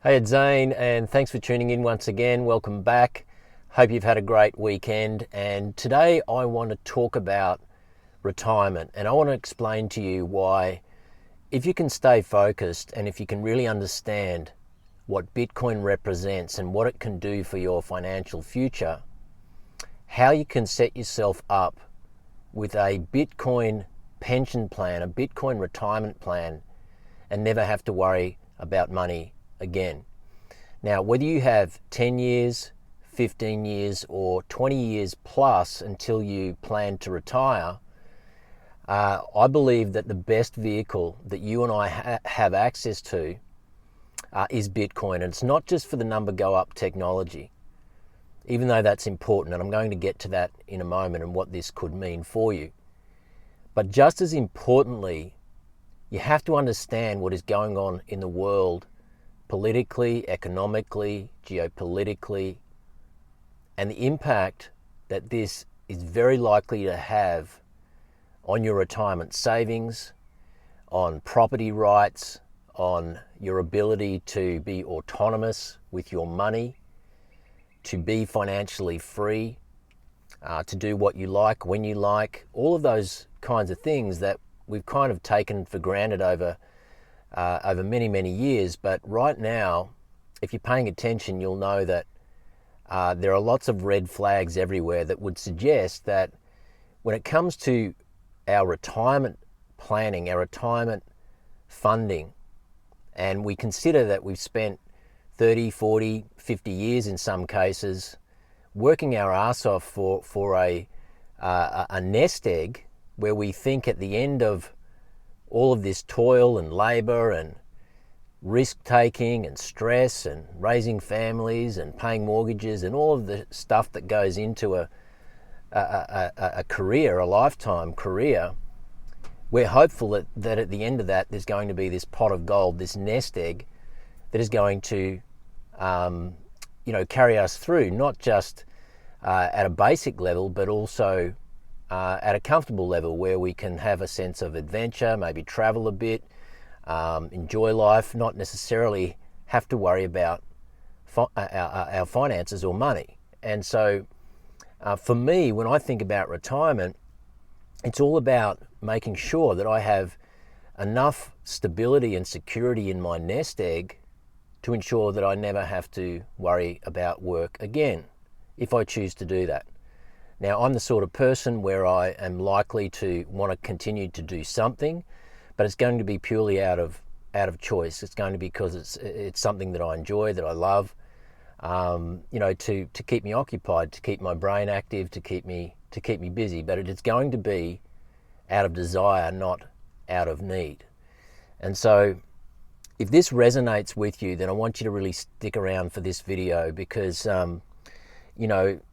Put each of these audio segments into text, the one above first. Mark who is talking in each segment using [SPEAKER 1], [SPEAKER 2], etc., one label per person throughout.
[SPEAKER 1] Hey, it's Zane, and thanks for tuning in once again. Welcome back. Hope you've had a great weekend. And today I want to talk about retirement, and I want to explain to you why, if you can stay focused and if you can really understand what Bitcoin represents and what it can do for your financial future, how you can set yourself up with a Bitcoin pension plan, a Bitcoin retirement plan, and never have to worry about money again. Now, whether you have 10 years, 15 years, or 20 years plus until you plan to retire, I believe that the best vehicle that you and I have access to is Bitcoin. And it's not just for the number go up technology, even though that's important, and I'm going to get to that in a moment and what this could mean for you. But just as importantly, you have to understand what is going on in the world politically, economically, geopolitically, and the impact that this is very likely to have on your retirement savings, on property rights, on your ability to be autonomous with your money, to be financially free, to do what you like, when you like, all of those kinds of things that we've kind of taken for granted over many, many years. But right now, if you're paying attention, you'll know that there are lots of red flags everywhere that would suggest that when it comes to our retirement planning, our retirement funding, and we consider that we've spent 30, 40, 50 years in some cases working our ass off for a nest egg, where we think at the end of all of this toil and labor and risk-taking and stress and raising families and paying mortgages and all of the stuff that goes into a career, a lifetime career, we're hopeful that at the end of that there's going to be this pot of gold, this nest egg that is going to carry us through, not just at a basic level, but also at a comfortable level where we can have a sense of adventure, maybe travel a bit, enjoy life, not necessarily have to worry about our finances or money. And so for me, when I think about retirement, it's all about making sure that I have enough stability and security in my nest egg to ensure that I never have to worry about work again, if I choose to do that. Now, I'm the sort of person where I am likely to want to continue to do something, but it's going to be purely out of choice. It's going to be because it's something that I enjoy, that I love, to keep me occupied, to keep my brain active, to keep me busy. But it's going to be out of desire, not out of need. And so, if this resonates with you, then I want you to really stick around for this video, because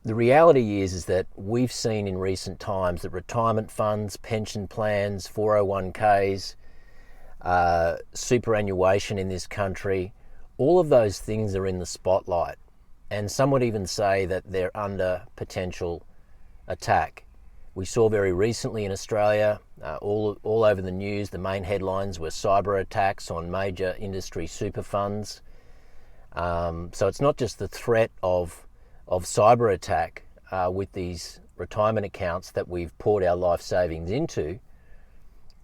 [SPEAKER 1] the reality is that we've seen in recent times that retirement funds, pension plans, 401ks, superannuation in this country, all of those things are in the spotlight. And some would even say that they're under potential attack. We saw very recently in Australia, all over the news, the main headlines were cyber attacks on major industry super funds. So it's not just the threat of cyber attack with these retirement accounts that we've poured our life savings into,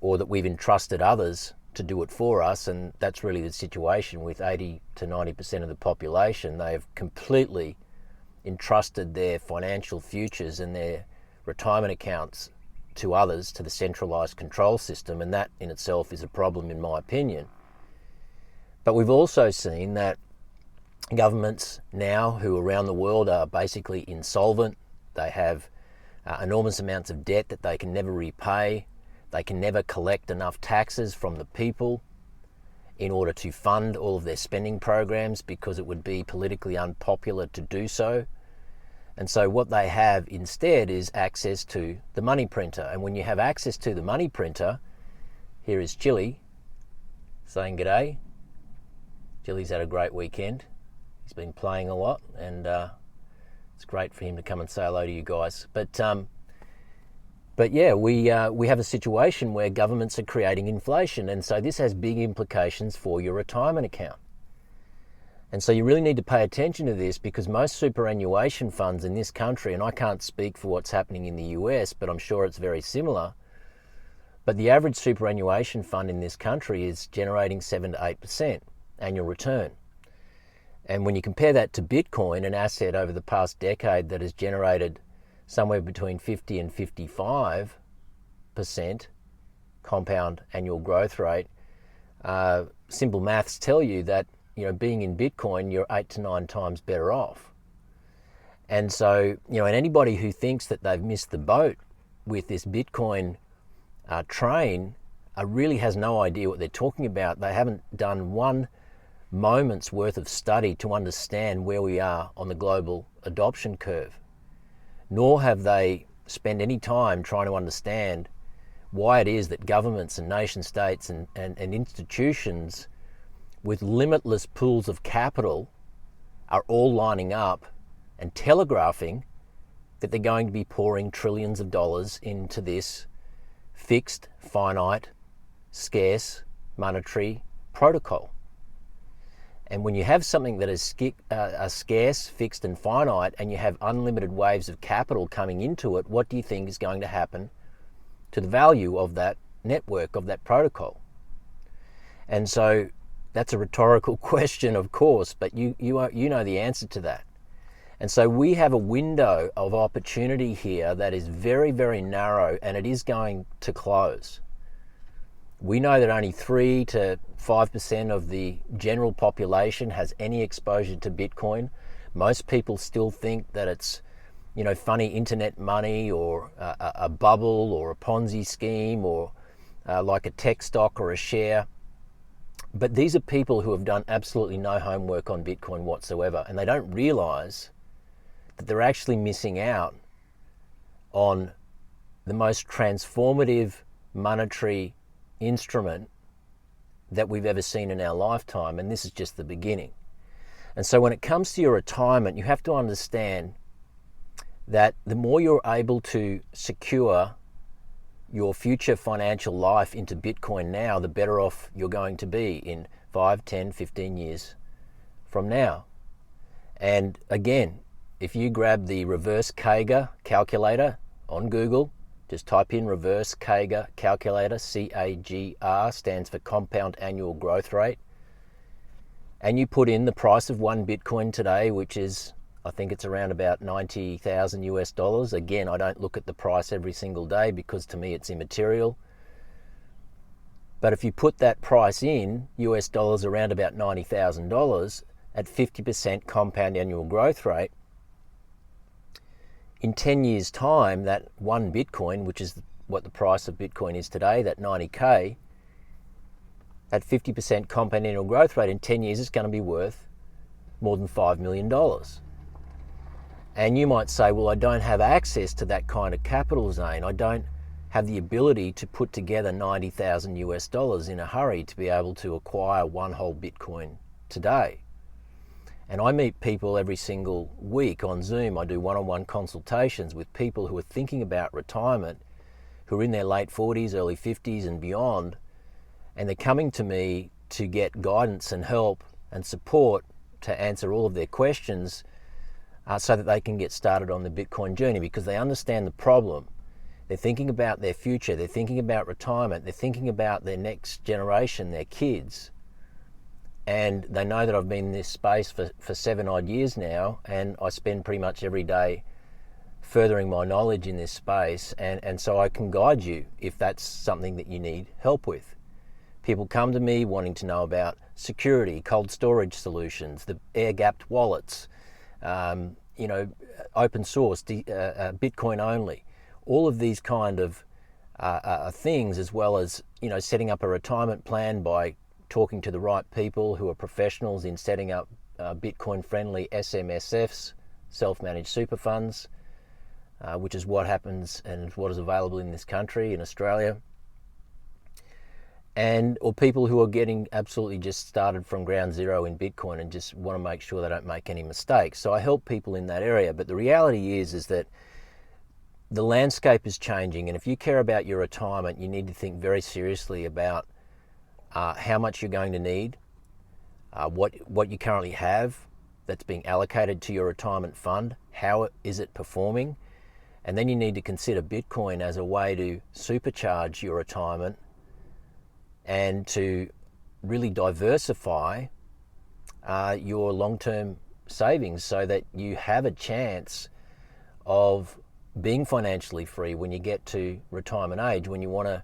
[SPEAKER 1] or that we've entrusted others to do it for us. And that's really the situation with 80 to 90% of the population. They've completely entrusted their financial futures and their retirement accounts to others, to the centralized control system, and that in itself is a problem, in my opinion. But we've also seen that governments now, who around the world are basically insolvent, they have enormous amounts of debt that they can never repay, they can never collect enough taxes from the people in order to fund all of their spending programs, because it would be politically unpopular to do so. And so what they have instead is access to the money printer. And when you have access to the money printer, here is Chili saying g'day. Chili's had a great weekend. He's been playing a lot, and it's great for him to come and say hello to you guys. But yeah, we have a situation where governments are creating inflation, and so this has big implications for your retirement account. And so you really need to pay attention to this, because most superannuation funds in this country, and I can't speak for what's happening in the US, but I'm sure it's very similar, but the average superannuation fund in this country is generating 7 to 8% annual return. And when you compare that to Bitcoin, an asset over the past decade that has generated somewhere between 50 and 55% compound annual growth rate, simple maths tell you that, being in Bitcoin, you're 8 to 9 times better off. And so, and anybody who thinks that they've missed the boat with this Bitcoin train really has no idea what they're talking about. They haven't done one moment's worth of study to understand where we are on the global adoption curve, nor have they spent any time trying to understand why it is that governments and nation states and institutions with limitless pools of capital are all lining up and telegraphing that they're going to be pouring trillions of dollars into this fixed, finite, scarce monetary protocol. And when you have something that is scarce, fixed and finite, and you have unlimited waves of capital coming into it, what do you think is going to happen to the value of that network, of that protocol? And so that's a rhetorical question, of course, but you know the answer to that. And so we have a window of opportunity here that is very, very narrow, and it is going to close. We know that only 3 to 5% of the general population has any exposure to Bitcoin. Most people still think that it's, funny internet money, or a bubble, or a Ponzi scheme, or like a tech stock or a share. But these are people who have done absolutely no homework on Bitcoin whatsoever, and they don't realize that they're actually missing out on the most transformative monetary instrument that we've ever seen in our lifetime, and this is just the beginning. And so when it comes to your retirement, you have to understand that the more you're able to secure your future financial life into Bitcoin now, the better off you're going to be in 5, 10, 15 years from now. And again, if you grab the reverse CAGR calculator on Google, just type in reverse CAGR calculator, CAGR stands for compound annual growth rate, and you put in the price of one Bitcoin today, which is, I think it's around about 90,000 US dollars. Again, I don't look at the price every single day because to me it's immaterial. But if you put that price in US dollars around about $90,000 at 50% compound annual growth rate, in 10 years' time, that one Bitcoin, which is what the price of Bitcoin is today, that 90K, at 50% compound annual growth rate, in 10 years, it's going to be worth more than $5 million. And you might say, well, I don't have access to that kind of capital, Zane. I don't have the ability to put together 90,000 US dollars in a hurry to be able to acquire one whole Bitcoin today. And I meet people every single week on Zoom. I do one-on-one consultations with people who are thinking about retirement, who are in their late 40s, early 50s and beyond. And they're coming to me to get guidance and help and support to answer all of their questions so that they can get started on the Bitcoin journey, because they understand the problem. They're thinking about their future. They're thinking about retirement. They're thinking about their next generation, their kids. And they know that I've been in this space for 7 odd years now, and I spend pretty much every day furthering my knowledge in this space, and so I can guide you if that's something that you need help with. People come to me wanting to know about security, cold storage solutions, the air-gapped wallets, open source, Bitcoin only, all of these kind of things, as well as setting up a retirement plan by talking to the right people who are professionals in setting up Bitcoin-friendly SMSFs, self-managed super funds, which is what happens and what is available in this country, in Australia. Or people who are getting absolutely just started from ground zero in Bitcoin and just want to make sure they don't make any mistakes. So I help people in that area. But the reality is that the landscape is changing, and if you care about your retirement, you need to think very seriously about how much you're going to need, what you currently have that's being allocated to your retirement fund, how is it performing, and then you need to consider Bitcoin as a way to supercharge your retirement and to really diversify your long-term savings so that you have a chance of being financially free when you get to retirement age, when you want to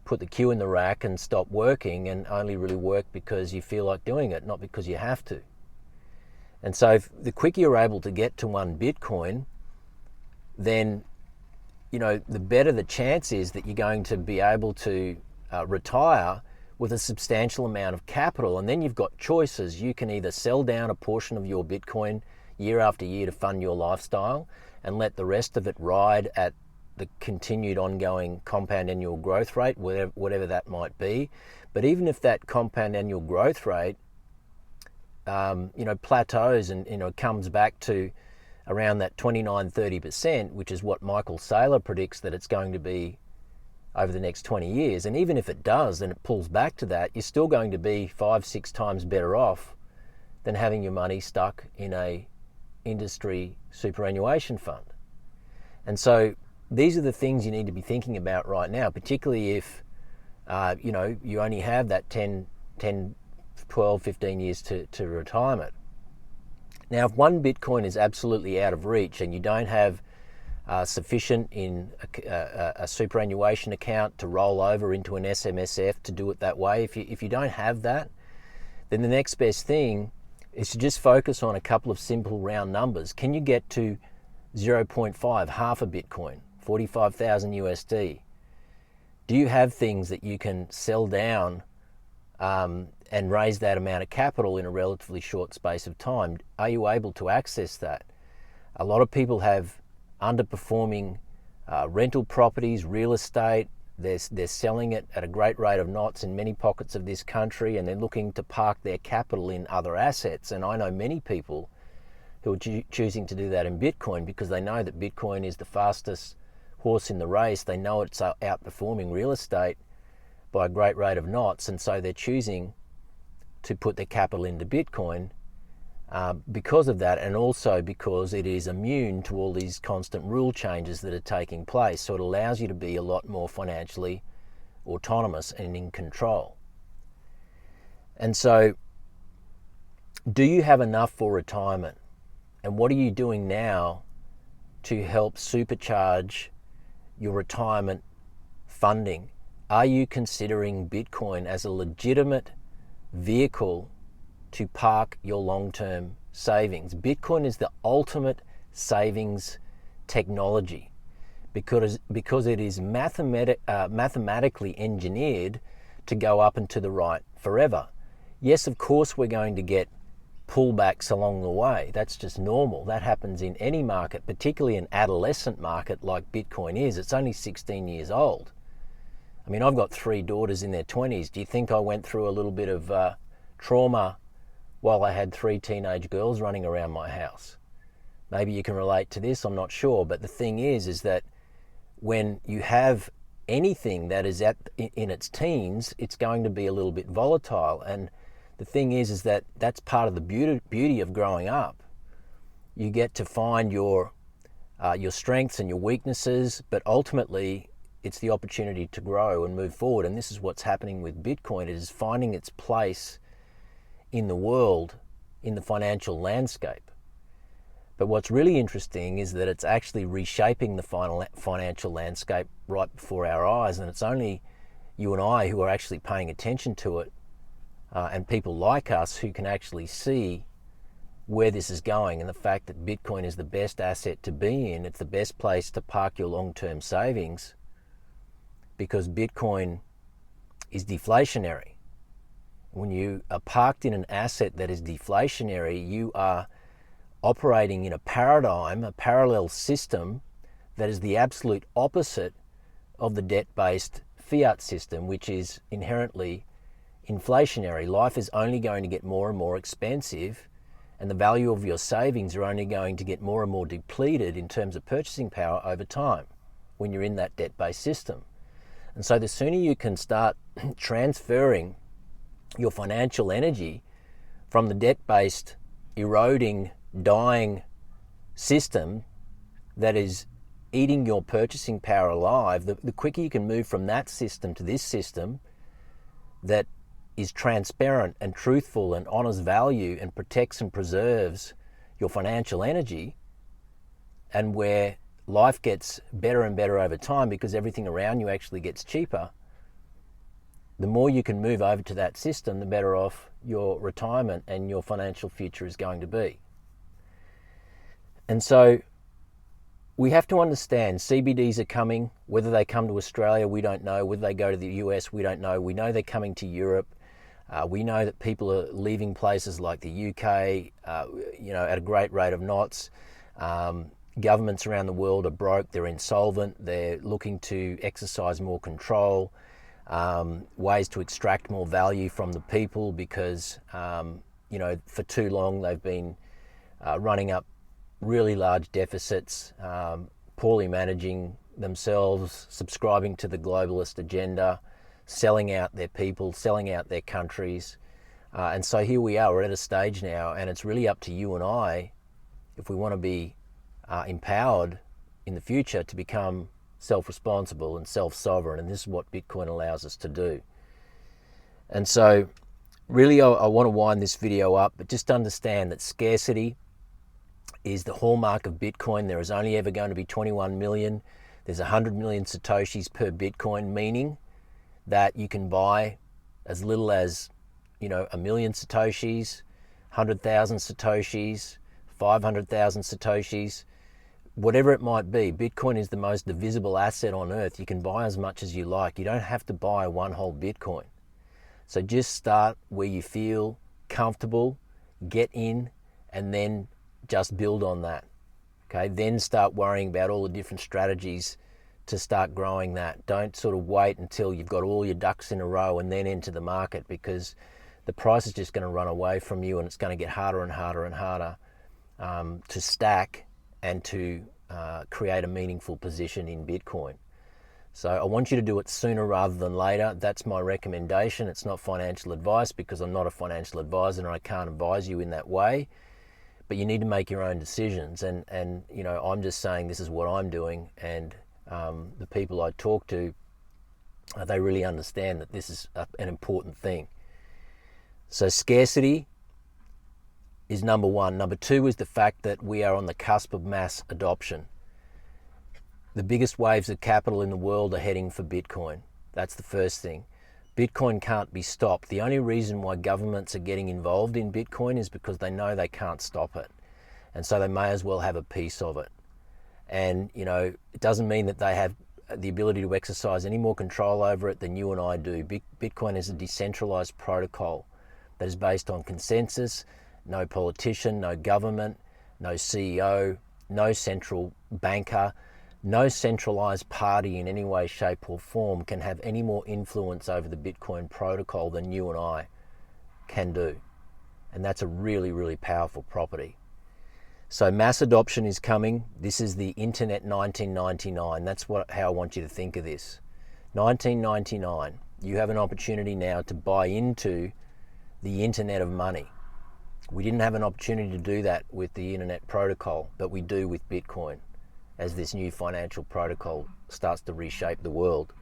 [SPEAKER 1] put the cue in the rack and stop working and only really work because you feel like doing it, not because you have to. And so if the quicker you're able to get to one Bitcoin, then the better the chance is that you're going to be able to retire with a substantial amount of capital. And then you've got choices. You can either sell down a portion of your Bitcoin year after year to fund your lifestyle and let the rest of it ride at the continued ongoing compound annual growth rate, whatever that might be. But even if that compound annual growth rate plateaus and comes back to around that 29-30%, which is what Michael Saylor predicts that it's going to be over the next 20 years. And even if it does and it pulls back to that, you're still going to be 5-6 times better off than having your money stuck in a industry superannuation fund. And so these are the things you need to be thinking about right now, particularly if you only have that 10, 12, 15 years to retirement. Now, if one Bitcoin is absolutely out of reach and you don't have sufficient in a superannuation account to roll over into an SMSF to do it that way, if you don't have that, then the next best thing is to just focus on a couple of simple round numbers. Can you get to 0.5, half a Bitcoin, 45,000 USD? Do you have things that you can sell down and raise that amount of capital in a relatively short space of time? Are you able to access that? A lot of people have underperforming rental properties, real estate. They're selling it at a great rate of knots in many pockets of this country, and they're looking to park their capital in other assets. And I know many people who are choosing to do that in Bitcoin because they know that Bitcoin is the fastest horse in the race. They know it's outperforming real estate by a great rate of knots, and so they're choosing to put their capital into Bitcoin because of that, and also because it is immune to all these constant rule changes that are taking place. So it allows you to be a lot more financially autonomous and in control. And so, do you have enough for retirement? And what are you doing now to help supercharge your retirement funding? Are you considering Bitcoin as a legitimate vehicle to park your long-term savings? Bitcoin is the ultimate savings technology because it is mathematically engineered to go up and to the right forever. Yes, of course, we're going to get pullbacks along the way. That's just normal. That happens in any market, particularly an adolescent market like Bitcoin is. It's only 16 years old. I mean, I've got 3 daughters in their 20s. Do you think I went through a little bit of trauma while I had 3 teenage girls running around my house? Maybe you can relate to this, I'm not sure. But the thing is that when you have anything that is in its teens, it's going to be a little bit volatile. And the thing is that that's part of the beauty of growing up. You get to find your strengths and your weaknesses, but ultimately it's the opportunity to grow and move forward. And this is what's happening with Bitcoin. It is finding its place in the world, in the financial landscape. But what's really interesting is that it's actually reshaping the financial landscape right before our eyes, and it's only you and I who are actually paying attention to it, and people like us who can actually see where this is going, and the fact that Bitcoin is the best asset to be in. It's the best place to park your long-term savings because Bitcoin is deflationary. When you are parked in an asset that is deflationary, you are operating in a paradigm, a parallel system that is the absolute opposite of the debt-based fiat system, which is inherently inflationary. Life is only going to get more and more expensive, and the value of your savings are only going to get more and more depleted in terms of purchasing power over time when you're in that debt-based system. And so the sooner you can start transferring your financial energy from the debt-based, eroding, dying system that is eating your purchasing power alive, the quicker you can move from that system to this system that is transparent and truthful and honors value and protects and preserves your financial energy, and where life gets better and better over time because everything around you actually gets cheaper, the more you can move over to that system, the better off your retirement and your financial future is going to be. And so we have to understand CBDs are coming. Whether they come to Australia, we don't know. Whether they go to the US, we don't know. We know they're coming to Europe. We know that people are leaving places like the UK, at a great rate of knots. Governments around the world are broke. They're insolvent. They're looking to exercise more control, ways to extract more value from the people because, for too long they've been running up really large deficits, poorly managing themselves, subscribing to the globalist agenda, selling out their people, selling out their countries. And so here we are, we're at a stage now, and it's really up to you and I, if we want to be empowered in the future, to become self-responsible and self-sovereign. And this is what Bitcoin allows us to do. And so really I want to wind this video up, but just understand that scarcity is the hallmark of Bitcoin. There is only ever going to be 21 million. There's 100 million Satoshis per Bitcoin, meaning that you can buy as little as, 1 million Satoshis, 100,000 Satoshis, 500,000 Satoshis, whatever it might be. Bitcoin is the most divisible asset on earth. You can buy as much as you like. You don't have to buy one whole Bitcoin. So just start where you feel comfortable, get in, and then just build on that. Okay, then start worrying about all the different strategies to start growing that. Don't sort of wait until you've got all your ducks in a row and then enter the market, because the price is just going to run away from you, and it's going to get harder and harder and harder to stack and to create a meaningful position in Bitcoin. So I want you to do it sooner rather than later. That's my recommendation. It's not financial advice, because I'm not a financial advisor and I can't advise you in that way. But you need to make your own decisions, and I'm just saying this is what I'm doing, and the people I talk to, they really understand that this is an important thing. So scarcity is number one. Number two is the fact that we are on the cusp of mass adoption. The biggest waves of capital in the world are heading for Bitcoin. That's the first thing. Bitcoin can't be stopped. The only reason why governments are getting involved in Bitcoin is because they know they can't stop it. And so they may as well have a piece of it. And, it doesn't mean that they have the ability to exercise any more control over it than you and I do. Bitcoin is a decentralized protocol that is based on consensus, no politician, no government, no CEO, no central banker, no centralized party in any way, shape or form can have any more influence over the Bitcoin protocol than you and I can do. And that's a really, really powerful property. So mass adoption is coming. This is the internet 1999. That's how I want you to think of this. 1999, you have an opportunity now to buy into the internet of money. We didn't have an opportunity to do that with the internet protocol, but we do with Bitcoin, as this new financial protocol starts to reshape the world.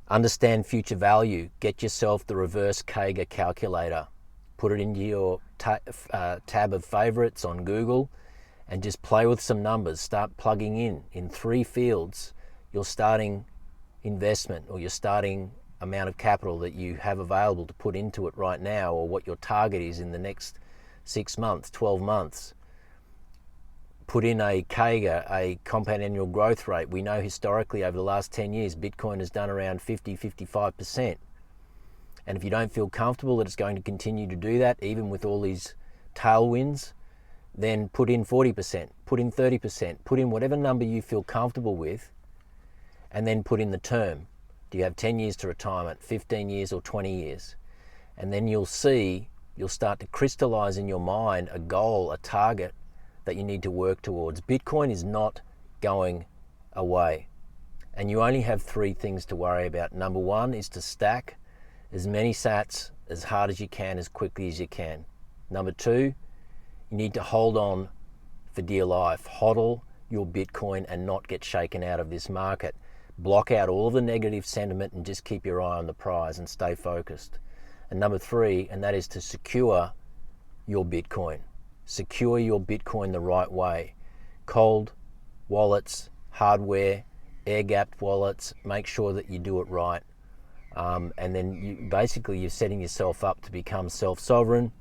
[SPEAKER 1] Understand future value. Get yourself the reverse Kager calculator. Put it into your tab of favorites on Google and just play with some numbers. Start plugging in 3 fields, your starting investment or your starting amount of capital that you have available to put into it right now, or what your target is in the next 6 months, 12 months. Put in a Kager, a compound annual growth rate. We know historically over the last 10 years, Bitcoin has done around 50-55%. And if you don't feel comfortable that it's going to continue to do that, even with all these tailwinds, then put in 40%, put in 30%, put in whatever number you feel comfortable with, and then put in the term. Do you have 10 years to retirement, 15 years or 20 years? And then you'll start to crystallize in your mind a goal, a target that you need to work towards. Bitcoin is not going away. And you only have 3 things to worry about. Number 1 is to stack as many sats as hard as you can, as quickly as you can. Number two, you need to hold on for dear life. HODL your Bitcoin and not get shaken out of this market. Block out all the negative sentiment and just keep your eye on the prize and stay focused. And number three, and that is to secure your Bitcoin. Secure your Bitcoin the right way. Cold wallets, hardware, air-gapped wallets, make sure that you do it right. And then you're setting yourself up to become self-sovereign.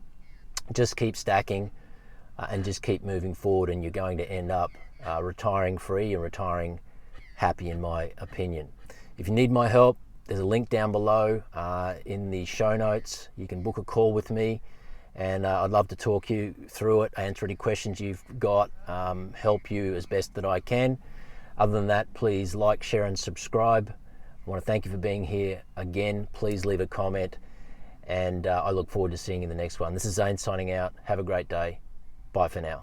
[SPEAKER 1] Just keep stacking and just keep moving forward, and you're going to end up retiring free and retiring happy, in my opinion. If you need my help, there's a link down below in the show notes. You can book a call with me, and I'd love to talk you through it, answer any questions you've got, help you as best that I can. Other than that, please like, share, and subscribe. I want to thank you for being here again. Please leave a comment, and I look forward to seeing you in the next one. This is Zane signing out. Have a great day. Bye for now.